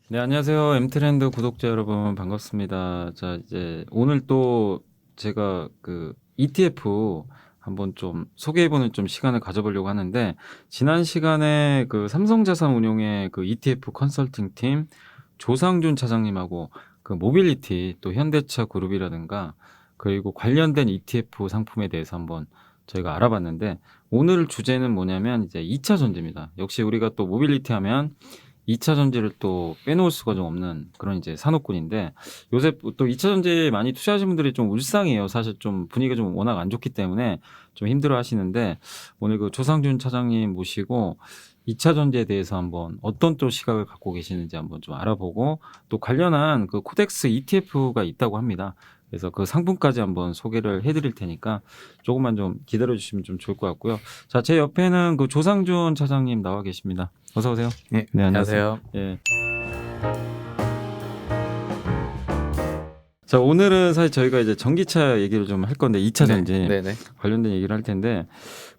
네, 안녕하세요. 엠트렌드 구독자 여러분 반갑습니다. 자, 이제 오늘 또 제가 그 ETF 한번 좀 소개해보는 좀 시간을 가져보려고 하는데, 지난 시간에 그 삼성자산운용의 그 ETF 컨설팅 팀 조상준 차장님하고 그 모빌리티 또 현대차 그룹이라든가 그리고 관련된 ETF 상품에 대해서 한번 저희가 알아봤는데, 오늘 주제는 뭐냐면 이제 2차 전지입니다. 역시 우리가 또 모빌리티 하면 2차 전지를 또 빼놓을 수가 좀 없는 그런 이제 산업군인데, 요새 또 2차 전지에 많이 투자하시는 분들이 좀 울상이에요. 사실 좀 분위기가 좀 워낙 안 좋기 때문에 좀 힘들어 하시는데, 오늘 그 조상준 차장님 모시고 2차 전지에 대해서 한번 어떤 또 시각을 갖고 계시는지 한번 좀 알아보고, 또 관련한 그 코덱스 ETF가 있다고 합니다. 그래서 그 상품까지 한번 소개를 해드릴 테니까 조금만 좀 기다려주시면 좀 좋을 것 같고요. 자, 제 옆에는 그 조상준 차장님 나와 계십니다. 어서 오세요. 네, 안녕하세요. 예. 자, 오늘은 사실 저희가 이제 전기차 얘기를 좀 할 건데, 2차 전지 네네. 관련된 얘기를 할 텐데,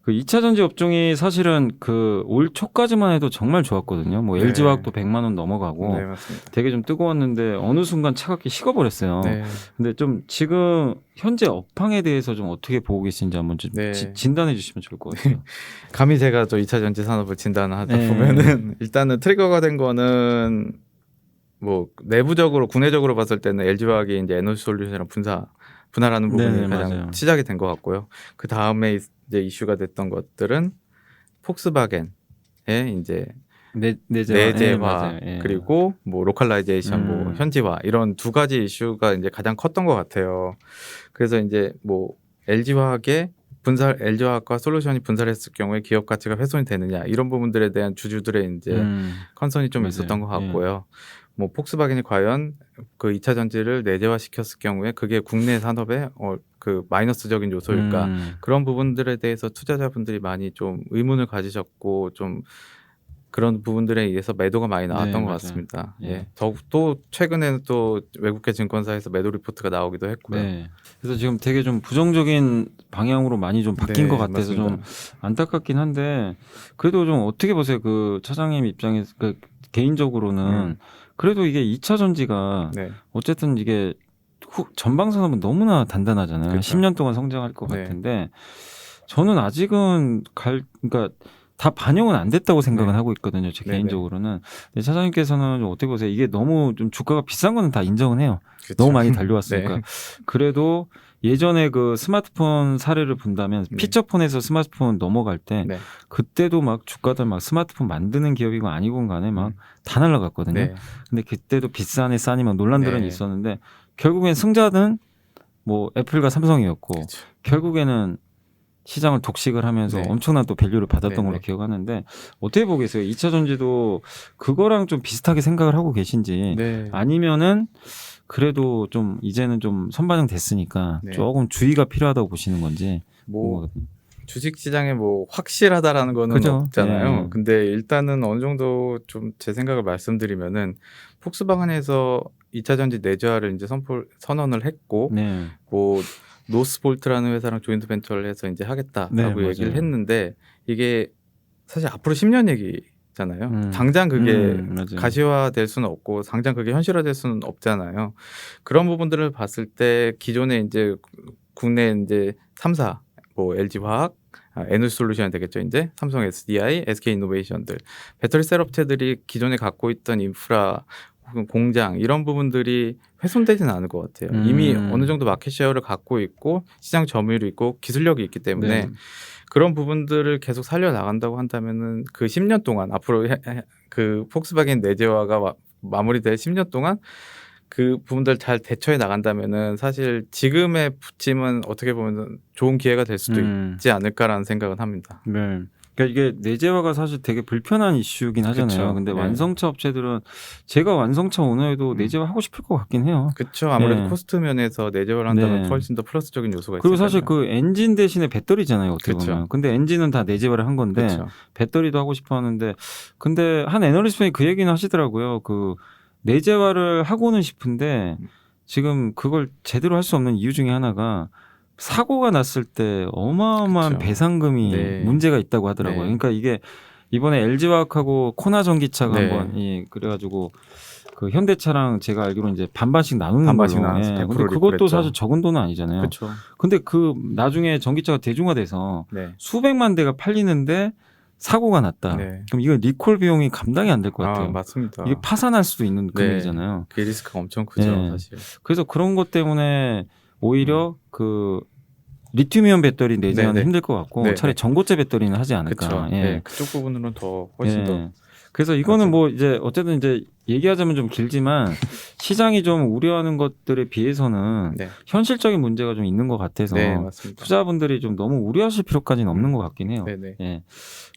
그 2차 전지 업종이 사실은 그 올 초까지만 해도 정말 좋았거든요. 뭐 네. LG화학도 100만 원 넘어가고 네, 맞습니다. 되게 좀 뜨거웠는데 어느 순간 차갑게 식어버렸어요. 네. 근데 좀 지금 현재 업황에 대해서 좀 어떻게 보고 계신지 한번 좀 네. 진단해 주시면 좋을 것 같아요. 감히 제가 또 2차 전지 산업을 진단하다 네. 보면은 일단은 트리거가 된 거는 뭐 내부적으로 국내적으로 봤을 때는 LG화학이 이제 에너지솔루션이랑 분할하는 부분이 네네, 가장 맞아요. 시작이 된 것 같고요. 그 다음에 이제 이슈가 됐던 것들은 폭스바겐의 이제 내재화 예, 맞아요. 예. 그리고 뭐 로컬라이제이션, 뭐 현지화 이런 두 가지 이슈가 이제 가장 컸던 것 같아요. 그래서 이제 뭐 LG화학과 솔루션이 분할했을 경우에 기업 가치가 훼손이 되느냐 이런 부분들에 대한 주주들의 이제 컨선이 좀 맞아요. 있었던 것 예. 같고요. 뭐 폭스바겐이 과연 그 2차 전지를 내재화 시켰을 경우에 그게 국내 산업에 그 마이너스적인 요소일까, 그런 부분들에 대해서 투자자분들이 많이 좀 의문을 가지셨고 좀 그런 부분들에 의해서 매도가 많이 나왔던 네, 것 맞아요. 같습니다. 예. 예. 또 최근에는 또 외국계 증권사에서 매도 리포트가 나오기도 했고요. 네. 그래서 지금 되게 좀 부정적인 방향으로 많이 좀 바뀐 네, 것 같아서 맞습니다. 좀 안타깝긴 한데, 그래도 좀 어떻게 보세요? 그 차장님 입장에서 그 개인적으로는 그래도 이게 2차 전지가 네. 어쨌든 이게 전방 산업은 너무나 단단하잖아요. 그렇죠. 10년 동안 성장할 것 네. 같은데, 저는 아직은 그러니까 다 반영은 안 됐다고 생각은 네. 하고 있거든요. 제 네네. 개인적으로는. 근데 차장님께서는 좀 어떻게 보세요? 이게 너무 좀 주가가 비싼 거는 다 인정은 해요. 그렇죠. 너무 많이 달려왔으니까. 네. 그래도 예전에 그 스마트폰 사례를 본다면, 네. 피처폰에서 스마트폰 넘어갈 때 네. 그때도 막 주가들 막 스마트폰 만드는 기업이고 아니건 간에 막 다 날라갔거든요. 네. 근데 그때도 비싸네 싸니 막 논란들은 네. 있었는데, 결국엔 승자는 뭐 애플과 삼성이었고, 그렇죠. 결국에는 시장을 독식을 하면서 네. 엄청난 또 밸류를 받았던 네, 걸로 네. 기억하는데, 어떻게 보겠어요? 2차 전지도 그거랑 좀 비슷하게 생각을 하고 계신지, 네. 아니면은 그래도 좀 이제는 좀 선반영 됐으니까 네. 조금 주의가 필요하다고 보시는 건지 뭐 궁금하거든요. 주식 시장에 뭐 확실하다라는 거는 그죠? 없잖아요. 예. 근데 일단은 어느 정도 좀 제 생각을 말씀드리면은 폭스바겐에서 2차 전지 내재화를 이제 선언을 했고, 네. 뭐 노스볼트라는 회사랑 조인트 벤처를 해서 이제 하겠다라고 네, 얘기를 맞아요. 했는데, 이게 사실 앞으로 10년 얘기잖아요. 당장 그게 맞아요. 가시화될 수는 없고 당장 그게 현실화될 수는 없잖아요. 그런 부분들을 봤을 때 기존에 이제 국내 이제 3사, 뭐 LG화학, 에너지솔루션이 되겠죠. 이제 삼성 SDI, SK이노베이션들, 배터리 셀 업체들이 기존에 갖고 있던 인프라 혹은 공장 이런 부분들이 훼손되지는 않을 것 같아요. 이미 어느 정도 마켓 셰어를 갖고 있고 시장 점유율이 있고 기술력이 있기 때문에 네. 그런 부분들을 계속 살려 나간다고 한다면은 그 10년 동안 앞으로 그 폭스바겐 내재화가 마무리될 10년 동안 그 부분들 잘 대처해 나간다면은 사실 지금의 부침은 어떻게 보면 좋은 기회가 될 수도 있지 않을까라는 생각은 합니다. 네. 그러니까 이게 내재화가 사실 되게 불편한 이슈긴 하잖아요. 그쵸. 근데 네. 완성차 업체들은, 제가 완성차 오너에도 내재화 하고 싶을 것 같긴 해요. 그쵸. 아무래도 네. 코스트 면에서 내재화를 한다면 네. 훨씬 더 플러스적인 요소가 그리고 있으니까요. 사실 그 엔진 대신에 배터리잖아요, 어떻게 그쵸. 보면. 근데 엔진은 다 내재화를 한 건데, 그쵸. 배터리도 하고 싶어 하는데, 근데 한 애널리스트분이 그 얘기는 하시더라고요. 그 내재화를 하고는 싶은데 지금 그걸 제대로 할 수 없는 이유 중에 하나가, 사고가 났을 때 어마어마한 그쵸. 배상금이 네. 문제가 있다고 하더라고요. 네. 그러니까 이게 이번에 LG화학하고 코나 전기차가 네. 한번 그래가지고 그 현대차랑 제가 알기로 이제 반반씩 나누는 반반씩 걸로. 나눠서 100% 근데 그것도 리콜했죠. 사실 적은 돈은 아니잖아요. 그렇죠. 근데 그 나중에 전기차가 대중화돼서 네. 수백만 대가 팔리는데 사고가 났다. 네. 그럼 이거 리콜 비용이 감당이 안 될 것 같아요. 맞습니다. 이게 파산할 수도 있는 네. 금액이잖아요. 그 리스크가 엄청 크죠, 네. 사실. 그래서 그런 것 때문에 오히려 그 리튬이온 배터리 내재하는 네네. 힘들 것 같고 네네. 차라리 전고체 배터리는 하지 않을까. 그렇죠. 예. 네. 그쪽 부분으로는 더 훨씬 더. 그래서 이거는 맞아요. 뭐 이제 어쨌든 이제 얘기하자면 좀 길지만 시장이 좀 우려하는 것들에 비해서는 네. 현실적인 문제가 좀 있는 것 같아서 네, 맞습니다. 투자분들이 좀 너무 우려하실 필요까지는 없는 것 같긴 해요. 네네. 예.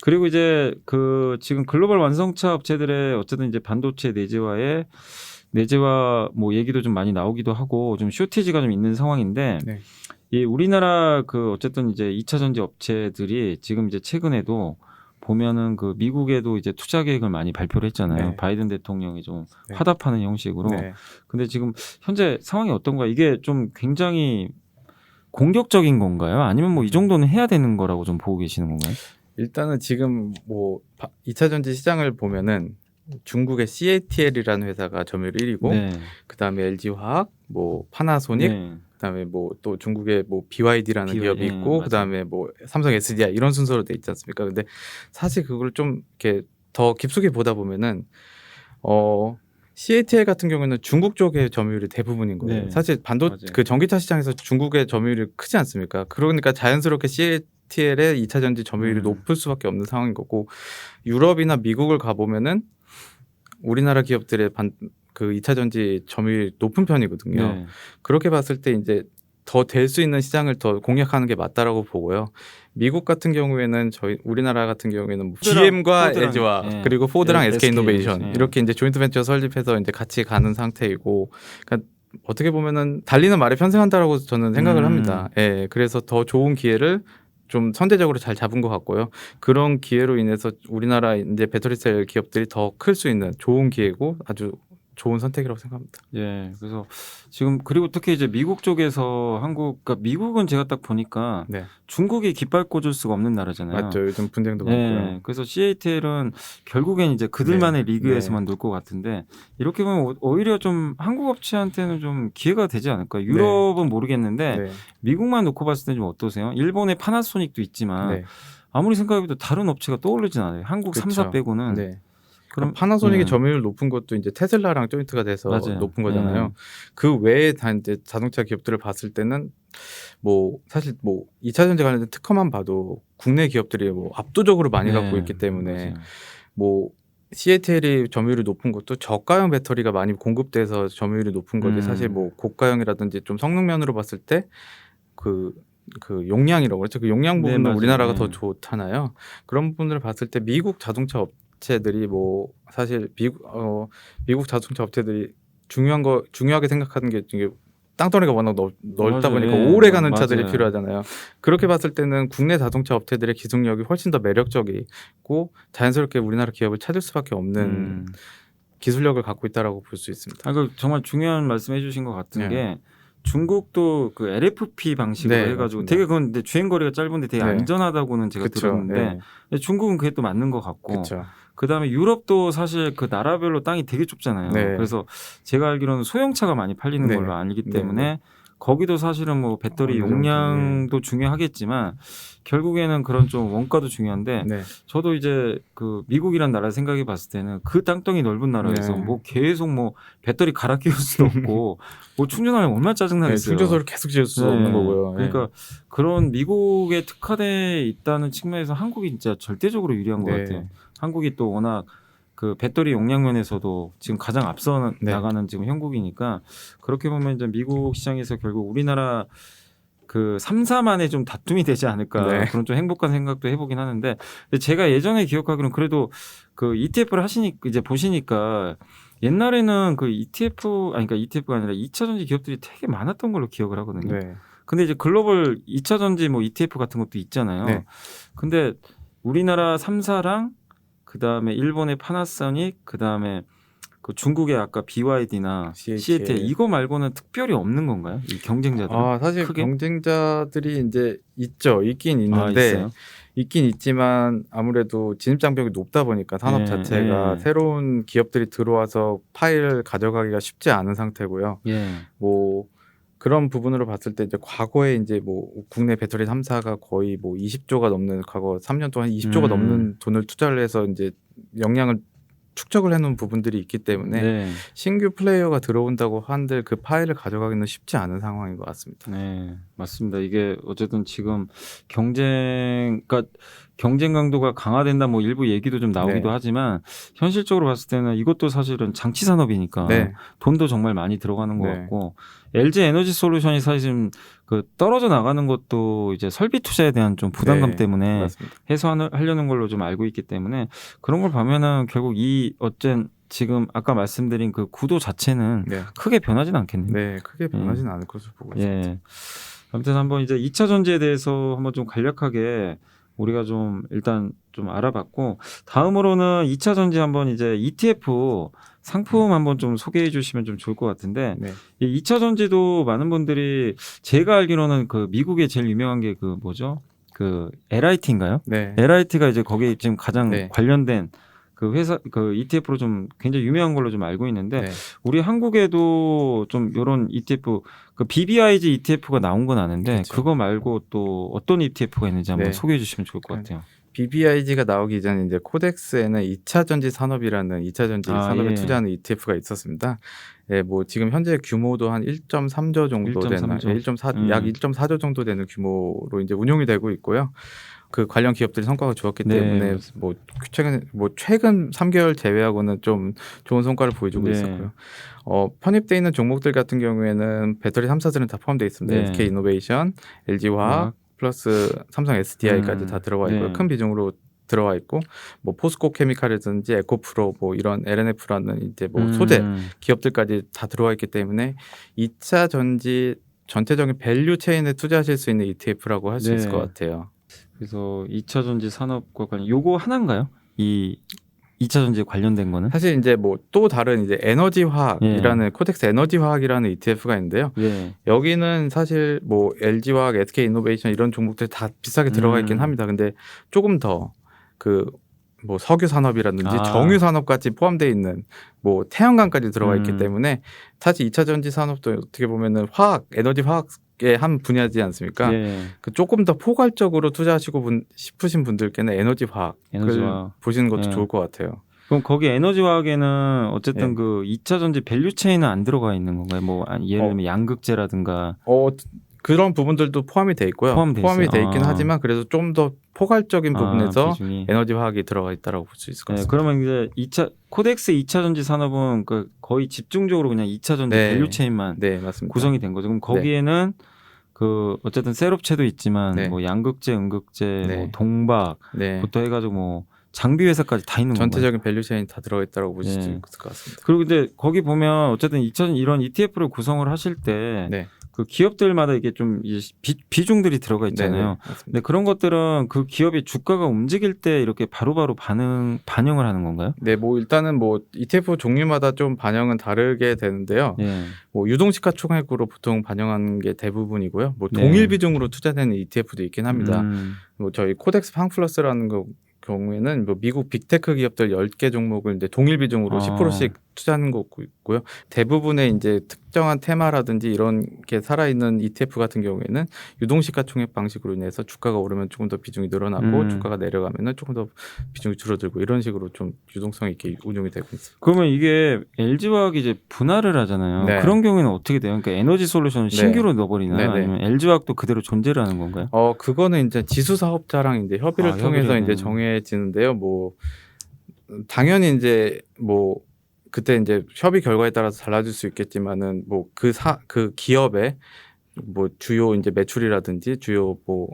그리고 이제 그 지금 글로벌 완성차 업체들의 어쨌든 이제 반도체 내재화 뭐 얘기도 좀 많이 나오기도 하고 좀 쇼티지가 좀 있는 상황인데 네. 이 우리나라 그 어쨌든 이제 2차 전지 업체들이 지금 이제 최근에도 보면은 그 미국에도 이제 투자 계획을 많이 발표를 했잖아요. 네. 바이든 대통령이 좀 네. 화답하는 형식으로. 네. 근데 지금 현재 상황이 어떤가? 이게 좀 굉장히 공격적인 건가요? 아니면 뭐 이 정도는 해야 되는 거라고 좀 보고 계시는 건가요? 일단은 지금 뭐 2차 전지 시장을 보면은 중국의 CATL이라는 회사가 점유율 1위고 네. 그다음에 LG화학, 뭐 파나소닉, 네. 그다음에 뭐 또 중국의 뭐 BYD라는 BYD, 기업이 있고 맞아요. 그다음에 뭐 삼성 SDI 이런 순서로 돼 있지 않습니까? 근데 사실 그걸 좀 이렇게 더 깊숙이 보다 보면은 CATL 같은 경우는 중국 쪽의 점유율이 대부분인 거예요. 네. 사실 맞아요. 그 전기차 시장에서 중국의 점유율이 크지 않습니까? 그러니까 자연스럽게 CATL의 2차 전지 점유율이 높을 수밖에 없는 상황인 거고 유럽이나 미국을 가 보면은 우리나라 기업들의 그 2차 전지 점유율이 높은 편이거든요. 네. 그렇게 봤을 때 이제 더 될 수 있는 시장을 더 공략하는 게 맞다라고 보고요. 미국 같은 경우에는 우리나라 같은 경우에는 뭐 GM과 포드랑, LG와 예. 그리고 포드랑 SK SK 이노베이션 예. 이렇게 이제 조인트 벤처 설립해서 이제 같이 가는 상태이고, 그러니까 어떻게 보면은 달리는 말에 편승한다라고 저는 생각을 합니다. 예, 그래서 더 좋은 기회를 좀 선제적으로 잘 잡은 것 같고요. 그런 기회로 인해서 우리나라 이제 배터리셀 기업들이 더 클 수 있는 좋은 기회고 아주 좋은 선택이라고 생각합니다. 예. 그래서 지금 그리고 특히 이제 미국 쪽에서 그러니까 미국은 제가 딱 보니까 네, 중국이 깃발 꽂을 수가 없는 나라잖아요. 맞죠. 요즘 분쟁도 예. 많고요. 그래서 CATL은 결국엔 이제 그들만의 네, 리그에서만 놀 것 같은데 이렇게 보면 오히려 좀 한국 업체한테는 좀 기회가 되지 않을까. 유럽은 모르겠는데 네, 미국만 놓고 봤을 때 좀 어떠세요? 일본의 파나소닉도 있지만 네, 아무리 생각해도 다른 업체가 떠오르진 않아요. 한국 그쵸. 3사 빼고는. 네. 그럼 파나소닉이 예. 점유율 높은 것도 이제 테슬라랑 조인트가 돼서 맞아요. 높은 거잖아요. 그 외에 다 이제 자동차 기업들을 봤을 때는 뭐 사실 뭐 2차 전지 관련된 특허만 봐도 국내 기업들이 뭐 압도적으로 많이 갖고 있기 때문에 맞아요. 뭐 CATL이 점유율이 높은 것도 저가형 배터리가 많이 공급돼서 점유율이 높은 거지 사실 뭐 고가형이라든지 좀 성능면으로 봤을 때 그 용량이라고 그랬죠. 그 용량 네, 부분은 맞아요. 우리나라가 네. 더 좋잖아요. 그런 부분을 봤을 때 미국 자동차 업체들이 뭐 사실 미국 자동차 업체들이 중요하게 생각하는 게 이게 땅덩어리가 워낙 넓다 맞아요. 보니까 예, 오래 가는 차들이 맞아요. 필요하잖아요. 그렇게 봤을 때는 국내 자동차 업체들의 기술력이 훨씬 더 매력적이고 자연스럽게 우리나라 기업을 찾을 수밖에 없는 기술력을 갖고 있다라고 볼 수 있습니다. 그 정말 중요한 말씀 해주신 것 같은 네. 게 중국도 그 LFP 방식으로 네, 해가지고 맞습니다. 되게 그건 근데 주행 거리가 짧은데 되게 네. 안전하다고는 제가 그쵸. 들었는데 네. 근데 중국은 그게 또 맞는 것 같고 그렇죠. 그다음에 유럽도 사실 그 나라별로 땅이 되게 좁잖아요. 네. 그래서 제가 알기로는 소형차가 많이 팔리는 네. 걸로 알기 네, 때문에 네. 거기도 사실은 뭐 배터리 어느 정도, 용량도 중요하겠지만 결국에는 그런 좀 원가도 중요한데 네. 저도 이제 그 미국이란 나라 생각해 봤을 때는 그 땅덩이 넓은 나라에서 네. 뭐 계속 뭐 배터리 갈아 끼울 수도 없고 뭐 충전하면 얼마나 네, 짜증나겠어요. 충전소를 계속 지을 수 네. 없는 거고요. 그러니까 그런 미국에 특화돼 있다는 측면에서 한국이 진짜 절대적으로 유리한 것 네. 같아요. 한국이 또 워낙 그 배터리 용량 면에서도 지금 가장 앞서 네. 나가는 지금 형국이니까 그렇게 보면 이제 미국 시장에서 결국 우리나라 그 3사만의 좀 다툼이 되지 않을까 네. 그런 좀 행복한 생각도 해보긴 하는데 근데 제가 예전에 기억하기로는 그래도 그 ETF를 하시니까 이제 보시니까 옛날에는 그 그러니까 ETF가 아니라 2차 전지 기업들이 되게 많았던 걸로 기억을 하거든요. 네. 근데 이제 글로벌 2차 전지 뭐 ETF 같은 것도 있잖아요. 네. 근데 우리나라 3사랑 그다음에 일본의 파나소닉 그다음에 그 중국의 아까 BYD나 CATL 이거 말고는 특별히 없는 건가요? 이 경쟁자들? 사실 크게? 경쟁자들이 이제 있긴 아, 있는데 있어요? 있긴 있지만 아무래도 진입 장벽이 높다 보니까 산업 예, 자체가 예. 새로운 기업들이 들어와서 파일을 가져가기가 쉽지 않은 상태고요. 예. 뭐 그런 부분으로 봤을 때 이제 과거에 이제 뭐 국내 배터리 3사가 거의 뭐 20조가 넘는 과거 3년 동안 20조가 넘는 돈을 투자를 해서 이제 역량을 축적을 해놓은 부분들이 있기 때문에 네. 신규 플레이어가 들어온다고 한들 그 파일을 가져가기는 쉽지 않은 상황인 것 같습니다. 네, 맞습니다. 이게 어쨌든 지금 그러니까 경쟁 강도가 강화된다 뭐 일부 얘기도 좀 나오기도 네. 하지만 현실적으로 봤을 때는 이것도 사실은 장치 산업이니까 네. 돈도 정말 많이 들어가는 것 네. 같고 LG 에너지 솔루션이 사실 그 떨어져 나가는 것도 이제 설비 투자에 대한 좀 부담감 네, 때문에 맞습니다. 하려는 걸로 좀 알고 있기 때문에 그런 걸 보면은 결국 지금 아까 말씀드린 그 구도 자체는 네. 크게 변하진 않겠네요. 네, 크게 변하진 않을 것으로 보고 있습니다. 예. 아무튼 한번 이제 2차 전지에 대해서 한번 좀 간략하게 우리가 좀 일단 좀 알아봤고 다음으로는 2차 전지 한번 이제 ETF 상품 한번 좀 소개해 주시면 좀 좋을 것 같은데 네. 이 2차 전지도 많은 분들이 제가 알기로는 그 미국에 제일 유명한 게 그 뭐죠? 그 LIT인가요? 네. LIT가 이제 거기에 지금 가장 네. 관련된 그 회사 그 ETF로 좀 굉장히 유명한 걸로 좀 알고 있는데 네. 우리 한국에도 좀 이런 ETF 그 BBIG ETF가 나온 건 아는데 그쵸. 그거 말고 또 어떤 ETF가 있는지 한번 네. 소개해 주시면 좋을 것 같아요. BBIG가 나오기 전에 이제 코덱스에는 2차 전지 산업이라는 2차 전지 산업에 예. 투자하는 ETF가 있었습니다. 예, 뭐 지금 현재 규모도 한 1.3조 정도 되는 1.3조. 약 1.4조 정도 되는 규모로 이제 운용이 되고 있고요. 그 관련 기업들이 성과가 좋았기 네, 때문에 맞습니다. 최근 3개월 제외하고는 좀 좋은 성과를 보여주고 네. 있었고요. 편입돼 있는 종목들 같은 경우에는 배터리 3사들은 다 포함되어 있습니다. 네. SK 이노베이션, LG 화학 플러스 삼성 SDI까지 다 들어와 있고요. 네. 큰 비중으로 들어와 있고 뭐 포스코 케미칼이든지 에코프로 뭐 이런 LNF라는 이제 뭐 소재 기업들까지 다 들어와 있기 때문에 2차 전지 전체적인 밸류 체인에 투자하실 수 있는 ETF라고 할 수 있을 것 같아요. 그래서 2차 전지 산업과 관련 요거 하나인가요? 이 2차 전지에 관련된 거는? 사실 이제 뭐 또 다른 이제 에너지 화학이라는 코덱스 에너지 화학이라는 ETF가 있는데요. 예. 여기는 사실 뭐 LG 화학, SK 이노베이션 이런 종목들 다 비싸게 들어가 있긴 합니다. 근데 조금 더 그 뭐 석유 산업이라든지 정유 산업까지 포함되어 있는 뭐 태양광까지 들어가 있기 때문에 사실 2차 전지 산업도 어떻게 보면은 에너지 화학의 한 분야지 않습니까? 예. 그 조금 더 포괄적으로 투자하시고 싶으신 분들께는 에너지 화학을 보시는 것도 좋을 것 같아요. 그럼 거기 에너지 화학에는 어쨌든 예. 그 2차 전지 밸류 체인은 안 들어가 있는 건가요? 뭐 예를 들면 양극재라든가 그런 부분들도 포함이 돼 있고요. 포함이 돼 있긴 하지만 그래서 좀 더 포괄적인 부분에서 비중이. 에너지 화학이 들어가 있다라고 볼 수 있을 것 같습니다. 그러면 이제 코덱스 2차 전지 산업은 그 거의 집중적으로 그냥 2차 전지 밸류 체인만 맞습니다. 구성이 된 거죠. 그럼 거기에는 그 어쨌든 셋업체도 있지만 뭐 양극재, 음극재, 뭐 동박부터 해가지고 뭐 장비 회사까지 다 있는 건가요? 전체적인 밸류 체인 다 들어가 있다라고 보실 수 있을 것 같습니다. 그리고 근데 거기 보면 어쨌든 이런 ETF를 구성을 하실 때 그 기업들마다 이게 좀 비중들이 들어가 있잖아요. 근데 그런 것들은 그 기업의 주가가 움직일 때 이렇게 바로바로 반영을 하는 건가요? 네, 뭐 일단은 뭐 ETF 종류마다 좀 반영은 다르게 되는데요. 뭐 유동시가총액으로 보통 반영하는 게 대부분이고요. 뭐 동일 비중으로 투자되는 ETF도 있긴 합니다. 뭐 저희 코덱스 팡플러스라는 경우에는 뭐 미국 빅테크 기업들 10개 종목을 이제 동일 비중으로 10%씩 투자하는 거 있고요. 대부분의 이제 특정한 테마라든지 이런 게 살아있는 ETF 같은 경우에는 유동시가총액 방식으로 인해서 주가가 오르면 조금 더 비중이 늘어나고 주가가 내려가면은 조금 더 비중이 줄어들고 이런 식으로 좀 유동성 있게 운용이 되고 있습니다. 그러면 이게 LG화학이 이제 분할을 하잖아요. 그런 경우에는 어떻게 돼요? 그러니까 에너지 솔루션을 신규로 넣어버리나요? 아니면 LG화학도 그대로 존재를 하는 건가요? 그거는 이제 지수 사업자랑 이제 협의를 통해서 이제 정해지는데요. 뭐 당연히 이제 뭐 그때 이제 협의 결과에 따라서 달라질 수 있겠지만은 뭐 그 기업의 뭐 주요 이제 매출이라든지 주요 뭐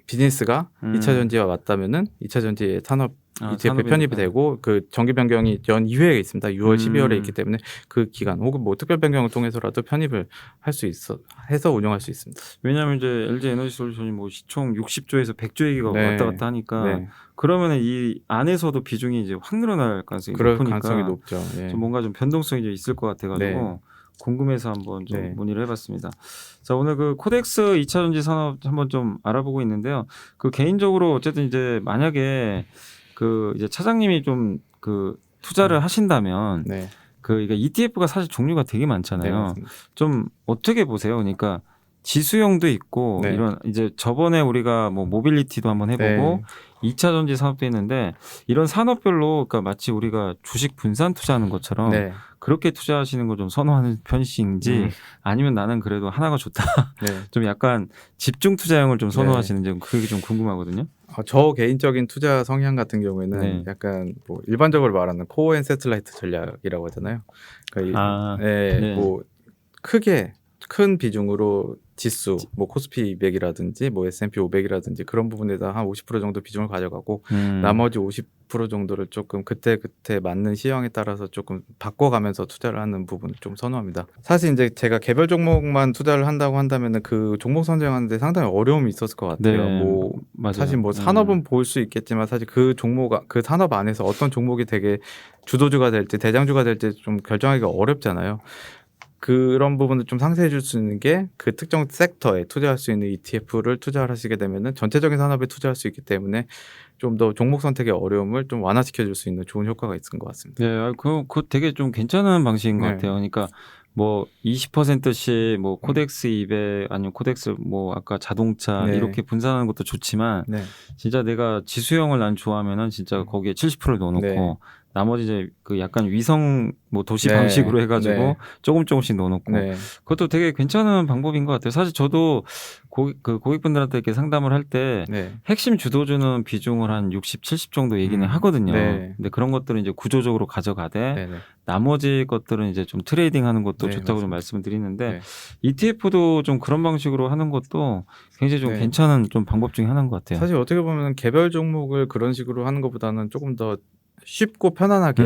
비즈니스가 음. 2차 전지와 맞다면은 2차 전지의 산업 ETF에 산업이 편입이 됐다. 되고 그 정기 변경이 연 2회에 있습니다. 6월, 12월에 있기 음. 때문에 그 기간 혹은 뭐 특별 변경을 통해서라도 편입을 할 수 있어 해서 운영할 수 있습니다. 왜냐하면 이제 LG 에너지 솔루션이 뭐 시총 60조에서 100조 얘기가 네. 왔다 갔다 하니까 네. 그러면은 이 안에서도 비중이 이제 확 늘어날 가능성이 그럴 높으니까 가능성이 높죠. 예. 좀 뭔가 좀 변동성이 좀 있을 것 같아가지고 네. 궁금해서 한번 좀 네. 문의를 해봤습니다. 자, 오늘 그 코덱스 2차 전지 산업 한번 좀 알아보고 있는데요. 그 개인적으로 어쨌든 이제 만약에 그 이제 차장님이 좀 그 투자를 하신다면 네. 그 이게 ETF가 사실 종류가 되게 네, 많잖아요. 맞습니다. 좀 어떻게 보세요? 그러니까 지수형도 있고 네. 이런 이제 저번에 우리가 뭐 모빌리티도 한번 해보고 네. 2차 전지 산업도 했는데 이런 산업별로 그러니까 마치 우리가 주식 분산 투자하는 것처럼 네. 그렇게 투자하시는 걸 좀 선호하는 편이신지 아니면 나는 그래도 하나가 좋다. 네. 좀 약간 집중 투자형을 좀 네. 선호하시는지 그게 좀 궁금하거든요. 저 개인적인 투자 성향 같은 경우에는 네. 약간 뭐 일반적으로 말하는 코어 앤 세틀라이트 전략이라고 하잖아요. 그러니까 네. 뭐 크게 큰 비중으로 지수, 뭐 코스피 200이라든지 뭐 S&P 500이라든지 그런 부분에다 한 50% 정도 비중을 가져가고 나머지 50% 정도를 조금 그때그때 맞는 시황에 따라서 조금 바꿔가면서 투자를 하는 부분을 좀 선호합니다. 사실 이제 제가 개별 종목만 투자를 한다고 한다면은 그 종목 선정하는데 상당히 어려움이 있었을 것 같아요. 네. 뭐 맞아요. 사실 뭐 산업은 볼 수 있겠지만 사실 그 종목 그 산업 안에서 어떤 종목이 되게 주도주가 될지 대장주가 될지 좀 결정하기가 어렵잖아요. 그런 부분을 좀 상세해 줄 수 있는 게 그 특정 섹터에 투자할 수 있는 ETF를 투자를 하시게 되면은 전체적인 산업에 투자할 수 있기 때문에 좀 더 종목 선택의 어려움을 좀 완화시켜 줄 수 있는 좋은 효과가 있는 것 같습니다. 네, 그거 되게 좀 괜찮은 방식인 것 네. 같아요. 그러니까 뭐 20%씩 뭐 코덱스 200 아니면 코덱스 뭐 아까 자동차 네. 이렇게 분산하는 것도 좋지만 네. 진짜 내가 지수형을 난 좋아하면은 진짜 거기에 70%를 넣어놓고 네. 나머지 이제 그 약간 위성 뭐 도시 네. 방식으로 해가지고 네. 조금씩 넣어놓고 네. 그것도 되게 괜찮은 방법인 것 같아요. 사실 저도 고객분들한테 이렇게 상담을 할 때 네. 핵심 주도주는 비중을 한 60, 70 정도 얘기는 하거든요. 네. 근데 그런 것들은 이제 구조적으로 가져가되 네. 네. 나머지 것들은 이제 좀 트레이딩하는 것도 네, 좋다고 좀 맞습니다. 말씀을 드리는데 네. ETF도 좀 그런 방식으로 하는 것도 굉장히 좀 네. 괜찮은 좀 방법 중에 하나인 것 같아요. 사실 어떻게 보면 개별 종목을 그런 식으로 하는 것보다는 조금 더 쉽고 편안하게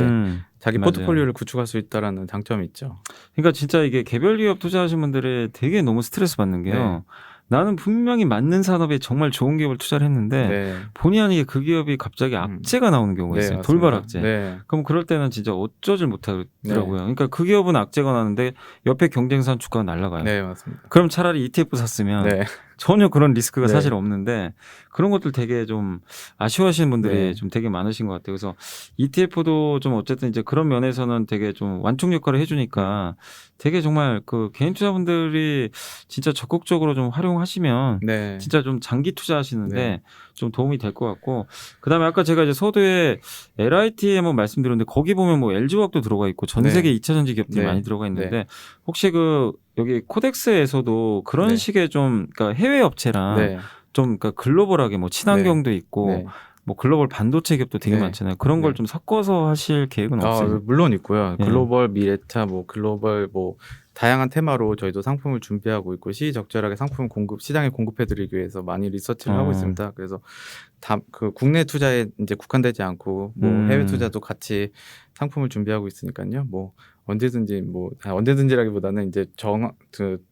자기 맞아요. 포트폴리오를 구축할 수 있다라는 장점이 있죠. 그러니까 진짜 이게 개별 기업 투자하시는 분들이 되게 너무 스트레스 받는 게요. 네. 나는 분명히 맞는 산업에 정말 좋은 기업을 투자를 했는데 네. 본의 아니게 그 기업이 갑자기 악재가 나오는 경우가 네, 있어요. 맞습니다. 돌발 악재. 네. 그럼 그럴 때는 진짜 어쩌질 못하더라고요. 네. 그러니까 그 기업은 악재가 나는데 옆에 경쟁사는 주가가 날아가요. 네, 맞습니다. 그럼 차라리 ETF 샀으면 네. 전혀 그런 리스크가 네. 사실 없는데 그런 것들 되게 좀 아쉬워하시는 분들이 네. 좀 되게 많으신 것 같아요. 그래서 ETF도 좀 어쨌든 이제 그런 면에서는 되게 좀 완충 역할을 해주니까 되게 정말 그 개인 투자분들이 진짜 적극적으로 좀 활용하시면 네. 진짜 좀 장기 투자하시는데 네. 좀 도움이 될 것 같고 그다음에 아까 제가 이제 서두에 LIT에 한번 말씀드렸는데 거기 보면 뭐 LG화학도 들어가 있고 전 네. 세계 2차 전지 기업들이 네. 많이 들어가 있는데 네. 혹시 그 여기 코덱스에서도 그런 네. 식의 좀 그러니까 해외 업체랑 네. 좀 그러니까 글로벌하게 뭐 친환경도 있고 네. 뭐 글로벌 반도체 기업도 되게 네. 많잖아요. 그런 걸 네. 좀 섞어서 하실 계획은 없어요? 물론 있고요. 예. 글로벌 미래차 뭐 글로벌 뭐 다양한 테마로 저희도 상품을 준비하고 있고 시의적절하게 상품을 시장에 공급해 드리기 위해서 많이 리서치를 하고 있습니다. 그래서 그 국내 투자에 이제 국한되지 않고 뭐 해외 투자도 같이 상품을 준비하고 있으니까요. 뭐 언제든지라기보다는 이제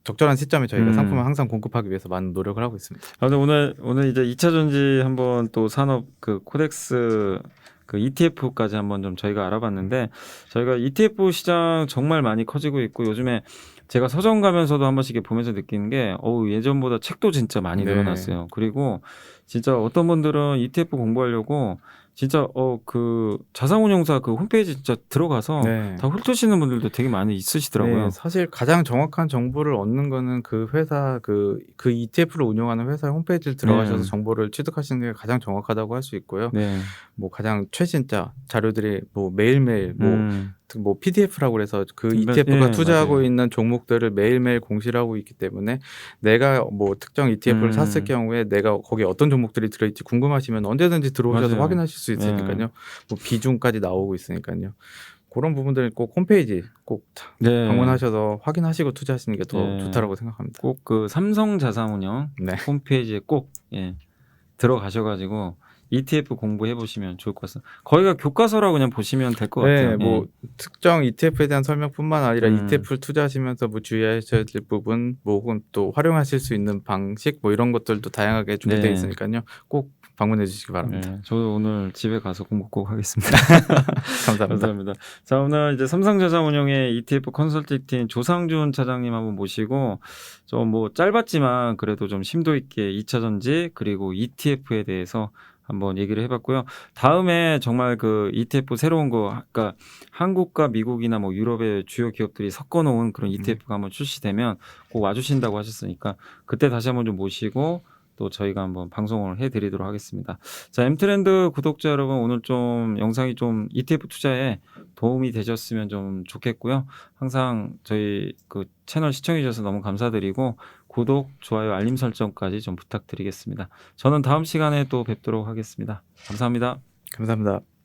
적절한 시점에 저희가 상품을 항상 공급하기 위해서 많은 노력을 하고 있습니다. 근데 오늘 이제 2차 전지 한번 또 산업 그 코덱스 그 ETF까지 한번 좀 저희가 알아봤는데 저희가 ETF 시장 정말 많이 커지고 있고 요즘에 제가 서점 가면서도 한 번씩 보면서 느끼는 게 예전보다 책도 진짜 많이 네. 늘어났어요. 그리고 진짜 어떤 분들은 ETF 공부하려고 진짜 그 자산운용사 그 홈페이지 진짜 들어가서 네. 다 훑으시는 분들도 되게 많이 있으시더라고요. 네, 사실 가장 정확한 정보를 얻는 거는 그 회사 그 ETF를 운영하는 회사 홈페이지를 들어가셔서 정보를 취득하시는 게 가장 정확하다고 할 수 있고요. 네. 뭐 가장 최신자 자료들이 뭐 매일매일 뭐 PDF라고 그래서 그 ETF가 투자하고 맞아요. 있는 종목들을 매일매일 공시를 하고 있기 때문에 내가 뭐 특정 ETF를 샀을 경우에 내가 거기에 어떤 종목들이 들어있지 궁금하시면 언제든지 들어오셔서 맞아요. 확인하실 수 있으니까요. 뭐 비중까지 나오고 있으니까요. 그런 부분들 꼭 홈페이지 꼭 방문하셔서 확인하시고 투자하시는 게 더 좋다라고 생각합니다. 꼭 그 삼성자산운용 네. 홈페이지에 꼭 들어가셔가지고 ETF 공부해 보시면 좋을 것 같습니다. 거기가 교과서라고 그냥 보시면 될 것 네, 같아요. 뭐 예. 특정 ETF에 대한 설명뿐만 아니라 음. ETF를 투자하시면서 뭐 주의하셔야 될 부분, 뭐 혹은 또 활용하실 수 있는 방식, 뭐 이런 것들도 다양하게 준비되어 네. 있으니까요. 꼭 방문해 주시기 바랍니다. 네, 저도 오늘 집에 가서 공부 꼭 하겠습니다. 감사합니다. 감사합니다. 자, 오늘 이제 삼성자산운용의 ETF 컨설팅팀 조상준 차장님 한번 모시고 좀 뭐 짧았지만 그래도 좀 심도 있게 2차 전지 그리고 ETF에 대해서 한번 얘기를 해봤고요. 다음에 정말 그 ETF 새로운 거, 그러니까 한국과 미국이나 뭐 유럽의 주요 기업들이 섞어놓은 그런 ETF가 한번 출시되면 꼭 와주신다고 하셨으니까 그때 다시 한번 좀 모시고 또 저희가 한번 방송을 해드리도록 하겠습니다. 자, 엠트렌드 구독자 여러분, 오늘 좀 영상이 좀 ETF 투자에 도움이 되셨으면 좀 좋겠고요. 항상 저희 그 채널 시청해 주셔서 너무 감사드리고 구독, 좋아요, 알림 설정까지 좀 부탁드리겠습니다. 저는 다음 시간에 또 뵙도록 하겠습니다. 감사합니다. 감사합니다.